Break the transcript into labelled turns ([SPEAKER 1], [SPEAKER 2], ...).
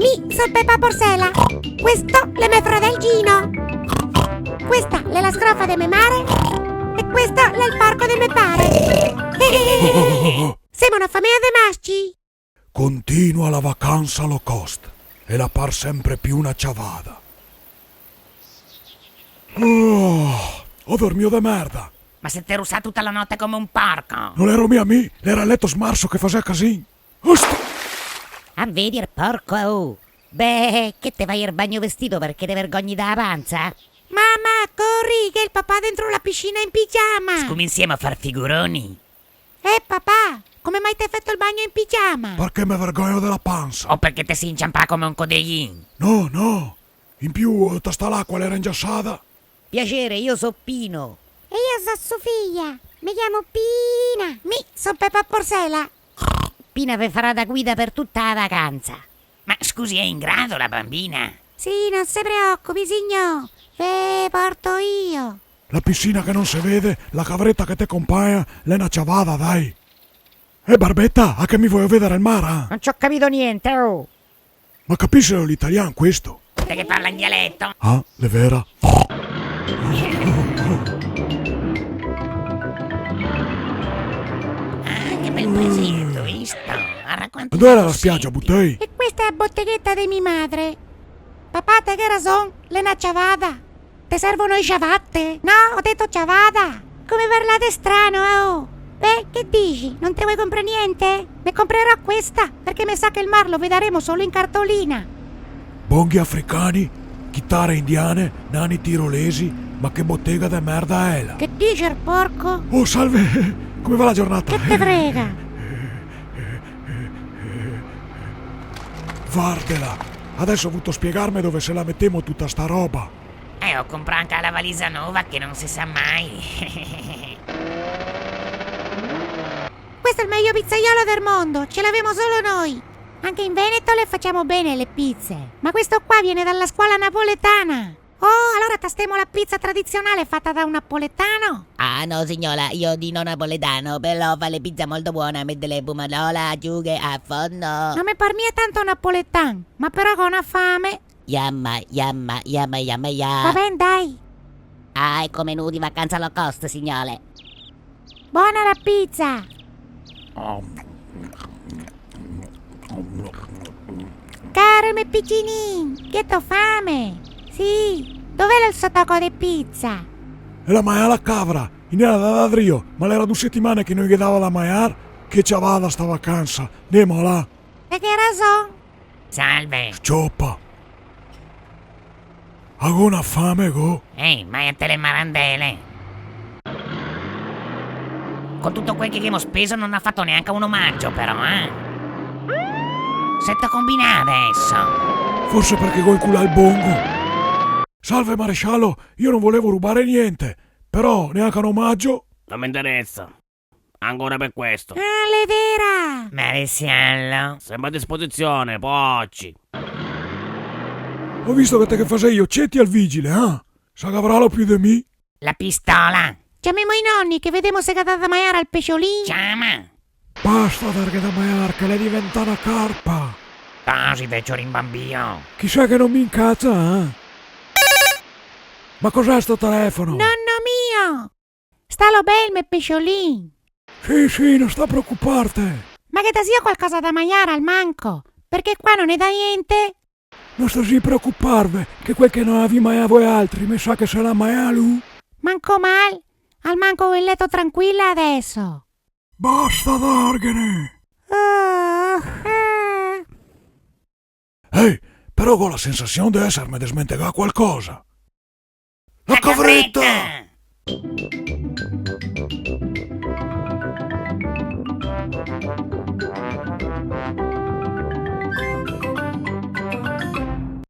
[SPEAKER 1] Mi sono Peppa Porsela. Questo è mio fratellino. Questa è la scrofa di mia mare. E questo è il parco di mio pare. Siamo una famiglia di maschi.
[SPEAKER 2] Continua la vacanza low cost e la par sempre più una ciavada. Ho dormito de merda.
[SPEAKER 3] Ma se ti russa tutta la notte come un porco.
[SPEAKER 2] Non ero mia mi, era il letto smarso che faceva casino. Osti!
[SPEAKER 4] A vedi il porco, oh. Beh, che te vai al bagno vestito perché ti vergogni dalla panza?
[SPEAKER 1] Mamma, corri, che il papà dentro la piscina in pigiama.
[SPEAKER 3] Come insieme a far figuroni.
[SPEAKER 1] Papà, come mai ti hai fatto il bagno in pigiama?
[SPEAKER 2] Perché mi vergogno della panza.
[SPEAKER 3] O perché ti si inciampa come un codellin.
[SPEAKER 2] No. In più, sta l'acqua l'era ingiassata.
[SPEAKER 4] Piacere, io so Pino.
[SPEAKER 1] E io sono Sofia. Mi chiamo Pina. Mi sono Peppa Porsela.
[SPEAKER 4] Pina vi farà da guida per tutta la vacanza.
[SPEAKER 3] Ma scusi, è in grado la bambina?
[SPEAKER 1] Sì, non si preoccupi, signor. Ve porto io.
[SPEAKER 2] La piscina che non si vede, la cavretta che te compaia, l'è una ciavada, dai. Barbetta, a che mi vuoi vedere il mare?
[SPEAKER 4] Non ci ho capito niente, oh.
[SPEAKER 2] Ma capisci l'italiano questo?
[SPEAKER 3] Te che parla in dialetto?
[SPEAKER 2] Ah, è vera?
[SPEAKER 3] Che bel paesetto, visto? Racconti.
[SPEAKER 2] Dove era la spiaggia, Buttei?
[SPEAKER 1] E questa è la botteghetta di mia madre. Papà, te che ragione? Le una ciavada. Te servono i ciavatte? No, ho detto ciavada. Come parlate strano, oh. Beh, che dici? Non te vuoi comprare niente? Ne comprerò questa, perché mi sa che il mar lo vedremo solo in cartolina.
[SPEAKER 2] Bonghi africani, chitarre indiane, nani tirolesi, ma che bottega de merda è la?
[SPEAKER 1] Che dici, il porco?
[SPEAKER 2] Oh, salve! Come va la giornata?
[SPEAKER 1] Che te frega?
[SPEAKER 2] Guardela! Adesso ho voluto spiegarmi dove se la mettiamo tutta sta roba.
[SPEAKER 3] Ho comprato anche la valisa nuova che non si sa mai.
[SPEAKER 1] Questo è il meglio pizzaiolo del mondo, ce l'avemo solo noi. Anche in Veneto le facciamo bene le pizze. Ma questo qua viene dalla scuola napoletana. Oh, allora tastiamo la pizza tradizionale fatta da un napoletano?
[SPEAKER 4] Ah no signora, io di non napoletano, però fa le pizze molto buone, mette le pomodoro, acciughe a fondo.
[SPEAKER 1] Non mi par mia tanto napoletano, ma però con una fame.
[SPEAKER 4] Yamma.
[SPEAKER 1] Va ben, dai.
[SPEAKER 4] Ah, ecco menù di vacanza low cost, signore.
[SPEAKER 1] Buona la pizza. Caro mio piccinin, che t'ho fame. Sì, dov'è il sottocco di pizza?
[SPEAKER 2] E la maia la capra, in era da ladrio, ma l'era 2 settimane che non gli dava da maiar, che ciavada sta vacanza, andiamo là.
[SPEAKER 1] E che ragione?
[SPEAKER 3] Salve.
[SPEAKER 2] Cioppa. Ho una fame, go.
[SPEAKER 3] Ehi, mai a te le marandele. Con tutto quel che abbiamo speso non ha fatto neanche un omaggio però, Se te combina adesso?
[SPEAKER 2] Forse perché vuoi culare il bongo. Salve maresciallo, io non volevo rubare niente, però neanche un omaggio.
[SPEAKER 5] Non mi interessa. Ancora per questo.
[SPEAKER 1] Ah, l'è vera.
[SPEAKER 3] Maresciallo.
[SPEAKER 5] Sempre a disposizione, pocci.
[SPEAKER 2] Ho visto che te che facevi io cetti al vigile, Sa che avrà più di me?
[SPEAKER 3] La pistola.
[SPEAKER 1] Chiamiamo i nonni che vediamo se cata da maiare al pesciolino.
[SPEAKER 3] Chiama.
[SPEAKER 2] Basta perché da maiar che le diventa una carpa.
[SPEAKER 3] Così vecchio rimbambino.
[SPEAKER 2] Chissà che non mi incazza, Ma cos'è sto telefono?
[SPEAKER 1] Nonno mio. Stallo bel mio pesciolino.
[SPEAKER 2] Sì, non sta preoccuparte.
[SPEAKER 1] Ma che ti sia qualcosa da mangiare al manco? Perché qua non è da niente.
[SPEAKER 2] Non sto sì preoccuparvi, che quel che non avevi mai a voi altri, mi sa che se la mai a lui.
[SPEAKER 1] Manco mal. Al manco il letto tranquilla adesso.
[SPEAKER 2] Basta dargene.
[SPEAKER 1] Ah.
[SPEAKER 2] Ehi, però ho la sensazione di essermi desmentegà qualcosa. La cavretta!